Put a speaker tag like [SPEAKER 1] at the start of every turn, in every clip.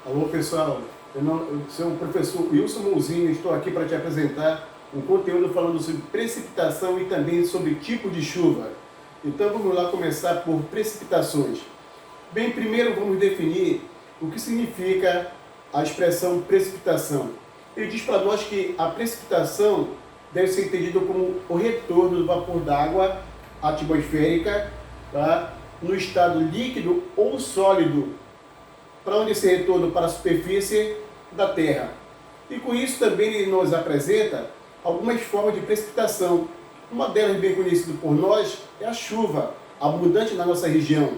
[SPEAKER 1] Alô pessoal, eu sou o professor Wilson Mouzinho, estou aqui para te apresentar um conteúdo falando sobre precipitação e também sobre tipo de chuva. Então vamos lá começar por precipitações. Bem, primeiro vamos definir o que significa a expressão precipitação. Ele diz para nós que a precipitação deve ser entendida como o retorno do vapor d'água atmosférica, tá, no estado líquido ou sólido, para onde esse retorno para a superfície da Terra. E com isso também ele nos apresenta algumas formas de precipitação. Uma delas bem conhecida por nós é a chuva, abundante na nossa região.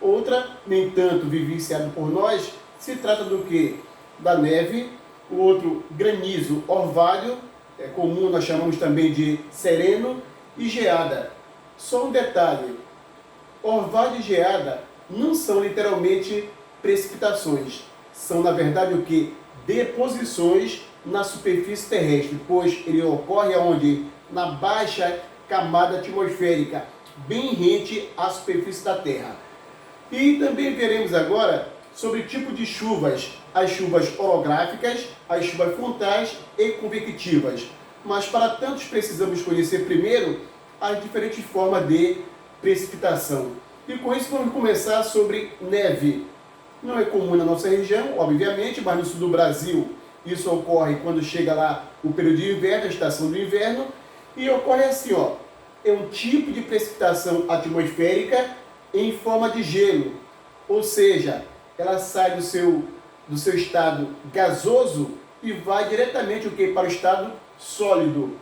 [SPEAKER 1] Outra, nem tanto vivenciada por nós, se trata do que? Da neve. O outro, granizo, orvalho, é comum, nós chamamos também de sereno, e geada. Só um detalhe, orvalho e geada não são literalmente precipitações. São, na verdade, o que? Deposições na superfície terrestre, pois ele ocorre onde? Na baixa camada atmosférica, bem rente à superfície da Terra. E também veremos agora sobre tipo de chuvas, as chuvas orográficas, as chuvas frontais e convectivas. Mas para tantos precisamos conhecer primeiro as diferentes formas de precipitação. E com isso vamos começar sobre neve. Não é comum na nossa região, obviamente, mas no sul do Brasil isso ocorre quando chega lá o período de inverno, a estação do inverno, e ocorre assim, ó, é um tipo de precipitação atmosférica em forma de gelo, ou seja, ela sai do seu estado gasoso e vai diretamente o que? Para o estado sólido.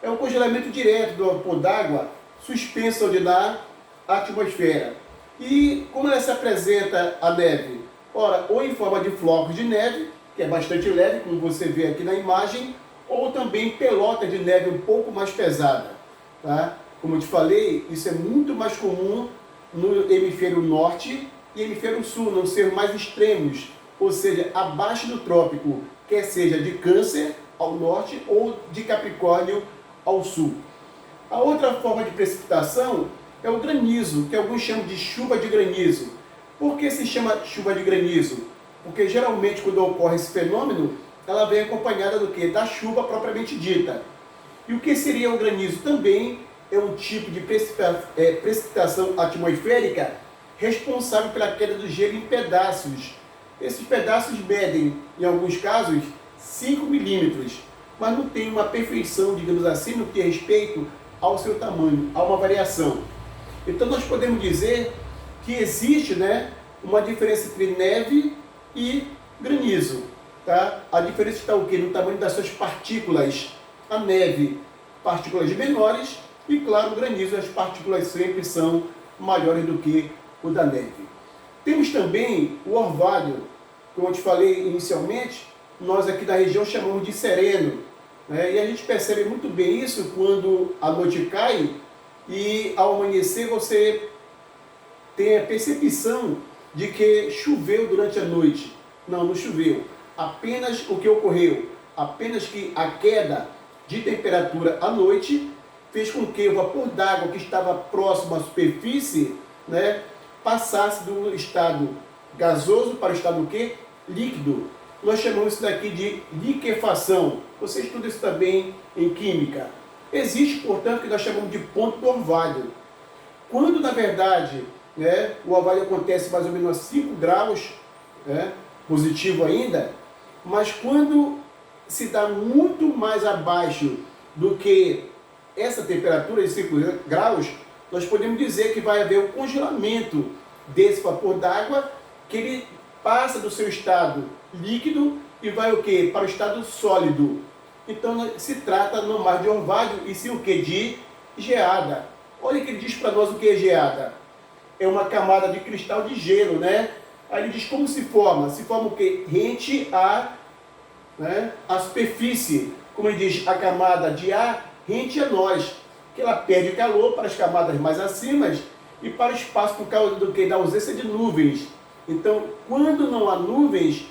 [SPEAKER 1] É um congelamento direto do vapor d'água suspenso onde na atmosfera. E como ela se apresenta a neve? Ora, ou em forma de flocos de neve, que é bastante leve, como você vê aqui na imagem, ou também pelotas de neve um pouco mais pesada. Tá? Como eu te falei, isso é muito mais comum no hemisfério norte e hemisfério sul, não ser mais extremos, ou seja, abaixo do trópico, quer seja de Câncer ao norte ou de Capricórnio ao sul. A outra forma de precipitação é o granizo, que alguns chamam de chuva de granizo. Por que se chama chuva de granizo? Porque geralmente quando ocorre esse fenômeno, ela vem acompanhada do quê? Da chuva propriamente dita. E o que seria o granizo? Também é um tipo de precipitação atmosférica responsável pela queda do gelo em pedaços. Esses pedaços medem, em alguns casos, 5 milímetros, mas não tem uma perfeição, digamos assim, no que respeito ao seu tamanho, há uma variação. Então nós podemos dizer que existe, né, uma diferença entre neve e granizo. Tá? A diferença está o quê? No tamanho das suas partículas. A neve, partículas menores, e claro, o granizo, as partículas sempre são maiores do que o da neve. Temos também o orvalho, como eu te falei inicialmente, nós aqui da região chamamos de sereno. Né? E a gente percebe muito bem isso quando a noite cai e ao amanhecer você tem a percepção de que choveu durante a noite. Não, não choveu. Apenas o que ocorreu, apenas que a queda de temperatura à noite fez com que o vapor d'água que estava próximo à superfície, né, passasse do estado gasoso para o estado o quê? Líquido. Nós chamamos isso daqui de liquefação. Você estuda isso também em química. Existe, portanto, o que nós chamamos de ponto do orvalho. Quando, na verdade, né, o orvalho acontece mais ou menos a 5 graus, né, positivo ainda, mas quando se dá muito mais abaixo do que essa temperatura de 5 graus, nós podemos dizer que vai haver um congelamento desse vapor d'água, que ele passa do seu estado líquido e vai o quê? Para o estado sólido. Então se trata não mais de orvalho, e sim o que? De geada. Olha que ele diz para nós o que é geada. É uma camada de cristal de gelo, né? Aí ele diz como se forma. Se forma o quê? Rente à, né, a superfície. Como ele diz, a camada de ar rente a nós. Que ela perde calor para as camadas mais acima e para o espaço por causa do que? Da ausência de nuvens. Então, quando não há nuvens,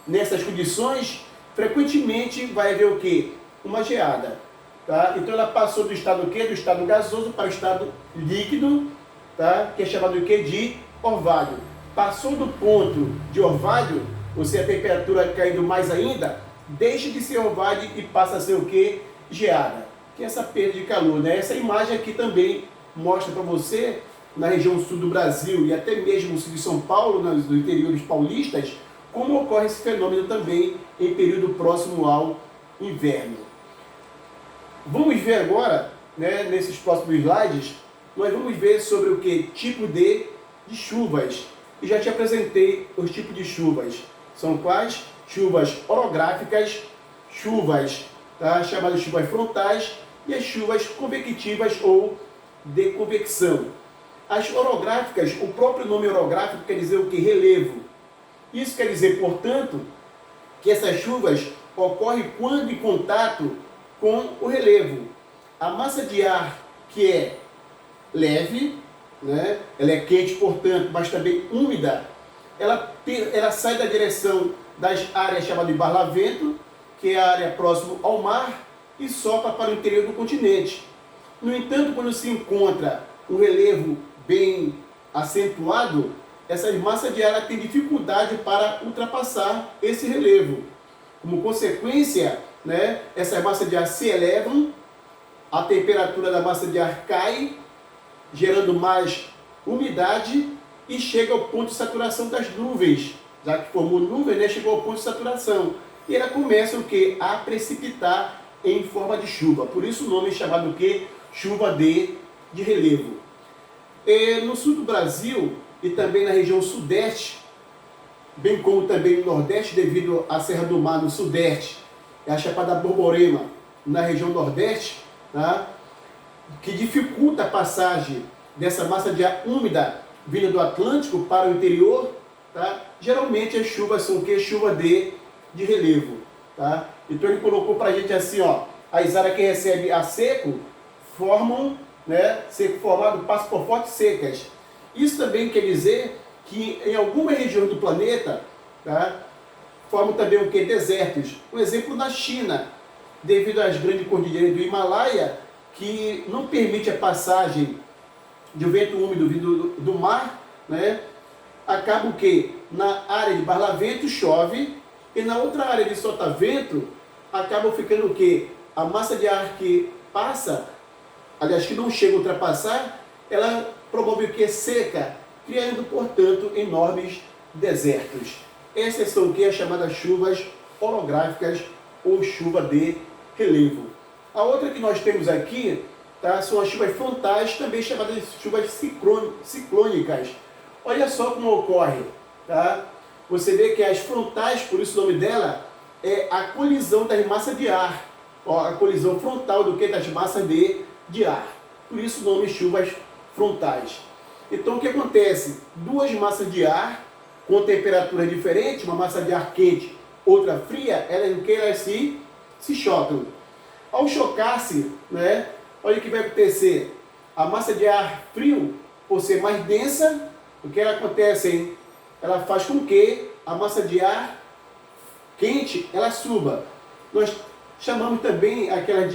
[SPEAKER 1] nessas condições, frequentemente vai haver o quê? Uma geada. Tá? Então ela passou do estado o quê? Do estado gasoso para o estado líquido, tá? Que é chamado o quê? De orvalho. Passou do ponto de orvalho, ou se a temperatura caindo mais ainda, deixa de ser orvalho e passa a ser o quê? Geada, que é essa perda de calor, né? Essa imagem aqui também mostra para você, na região sul do Brasil e até mesmo no sul de São Paulo, nos interiores paulistas, como ocorre esse fenômeno também em período próximo ao inverno. Vamos ver agora, né, nesses próximos slides, nós vamos ver sobre o que? Tipo de chuvas. E já te apresentei os tipos de chuvas. São quais? Chuvas orográficas, chuvas, tá, chamadas de chuvas frontais, e as chuvas convectivas ou de convecção. As orográficas, o próprio nome orográfico quer dizer o que? Relevo. Isso quer dizer, portanto, que essas chuvas ocorrem quando em contato com o relevo. A massa de ar que é leve, né? Ela é quente, portanto, mas também úmida, ela sai da direção das áreas chamadas de barlavento, que é a área próxima ao mar, e sopra para o interior do continente. No entanto, quando se encontra um relevo bem acentuado, essas massas de ar têm dificuldade para ultrapassar esse relevo. Como consequência, né, essas massas de ar se elevam, a temperatura da massa de ar cai, gerando mais umidade e chega ao ponto de saturação das nuvens. Já que formou nuvem, né, chegou ao ponto de saturação. E ela começa o quê? A precipitar em forma de chuva. Por isso o nome é chamado o quê? Chuva de relevo. No sul do Brasil e também na região sudeste, bem como também no nordeste, devido à Serra do Mar no sudeste, é a Chapada Borborema na região nordeste, tá? Que dificulta a passagem dessa massa de ar úmida vinda do Atlântico para o interior, tá? Geralmente as chuvas são o que? Chuva de relevo, tá? Então ele colocou para a gente assim, ó, as áreas que recebem a seco formam, né, seco formado passa por fortes secas. Isso também quer dizer que em algumas regiões do planeta, tá, formam também o que? Desertos. Um exemplo na China, devido às grandes cordilheiras do Himalaia, que não permite a passagem de vento úmido vindo do mar, né? Acaba o que? Na área de barlavento chove, e na outra área de sotavento acaba ficando o que? A massa de ar que passa, aliás, que não chega a ultrapassar, ela promove o que? Seca, criando, portanto, enormes desertos. Essas são o que? As chamadas chuvas orográficas ou chuva de relevo. A outra que nós temos aqui, tá, são as chuvas frontais, também chamadas de chuvas ciclônicas. Olha só como ocorre. Tá? Você vê que as frontais, por isso o nome dela, é a colisão das massas de ar. Ó, a colisão frontal do que? Das massas de ar. Por isso o nome chuvas frontais. Então o que acontece? Duas massas de ar com temperaturas diferentes, uma massa de ar quente, outra fria, elas se chocam. Ao chocar-se, né, olha o que vai acontecer. A massa de ar frio, por ser mais densa, o que ela acontece, hein? Ela faz com que a massa de ar quente ela suba. Nós chamamos também aquelas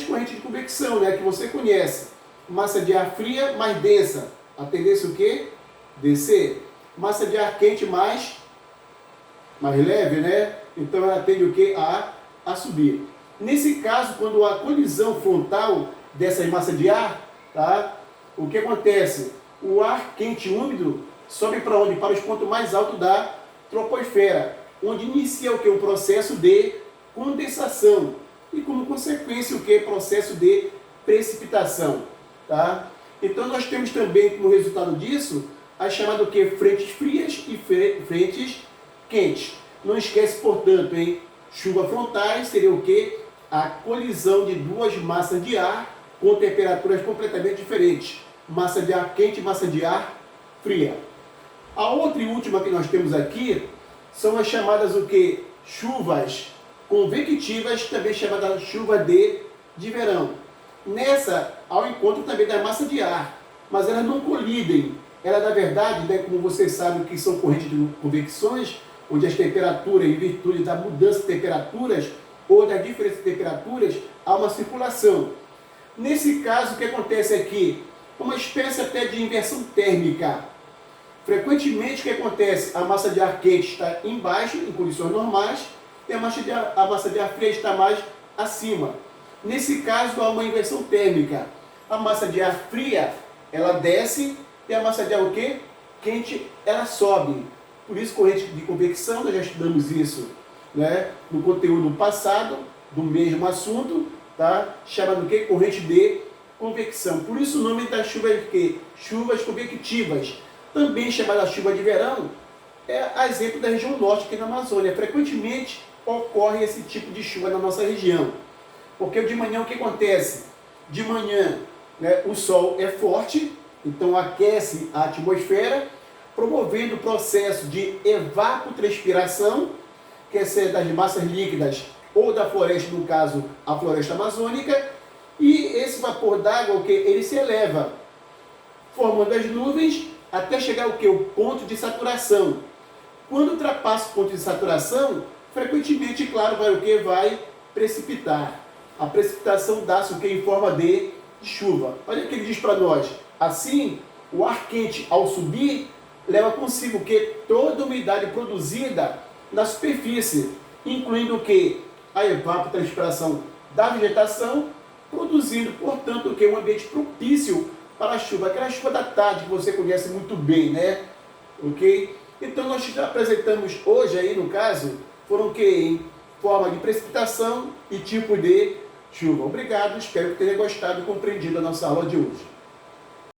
[SPEAKER 1] correntes de convecção, né, que você conhece. Massa de ar fria mais densa, a tendência o quê? Descer. Massa de ar quente mais leve, né? Então ela tende o quê? A subir. Nesse caso, quando a colisão frontal dessas massas de ar, tá? O que acontece? O ar quente e úmido sobe para onde? Para os pontos mais altos da troposfera, onde inicia o que? Um processo de condensação e como consequência o que? Processo de precipitação, tá? Então nós temos também como resultado disso as chamadas o que? Frentes frias e frentes quentes. Não esquece, portanto, hein? Chuva frontais seria o que? A colisão de duas massas de ar com temperaturas completamente diferentes. Massa de ar quente e massa de ar fria. A outra e última que nós temos aqui são as chamadas o que? Chuvas convectivas, também chamada chuva de verão. Nessa, ao encontro também da massa de ar, mas elas não colidem. Ela, na verdade, né, como vocês sabem que são correntes de convecções, onde as temperaturas, em virtude da mudança de temperaturas ou da diferença de temperaturas, há uma circulação. Nesse caso, o que acontece aqui? Uma espécie até de inversão térmica. Frequentemente o que acontece? A massa de ar quente está embaixo, em condições normais, e a massa de ar fria está mais acima. Nesse caso, há uma inversão térmica. A massa de ar fria, ela desce, e a massa de ar o quê? Quente, ela sobe. Por isso, corrente de convecção, nós já estudamos isso, né, no conteúdo passado, do mesmo assunto, tá? Chamado o quê? Corrente de convecção. Por isso o nome da chuva é o quê? Chuvas convectivas. Também chamada chuva de verão, é a exemplo da região norte aqui na Amazônia. Frequentemente ocorre esse tipo de chuva na nossa região. Porque de manhã o que acontece? De manhã, né, o sol é forte, então aquece a atmosfera, promovendo o processo de evapotranspiração, que é das massas líquidas ou da floresta, no caso a floresta amazônica, e esse vapor d'água, o que ele se eleva, formando as nuvens até chegar ao que? O ponto de saturação. Quando ultrapassa o ponto de saturação, frequentemente, claro, vai o que? Vai precipitar. A precipitação dá-se o que? Em forma de chuva. Olha o que ele diz para nós. Assim, o ar quente, ao subir, leva consigo o que? Toda a umidade produzida na superfície, incluindo o que? A evapotranspiração da vegetação, produzindo, portanto, o que? Um ambiente propício para a chuva, aquela chuva da tarde que você conhece muito bem, né? Ok? Então nós apresentamos hoje aí, no caso, foram o que? Em forma de precipitação e tipo de chuva. Obrigado, espero que tenha gostado e compreendido a nossa aula de hoje.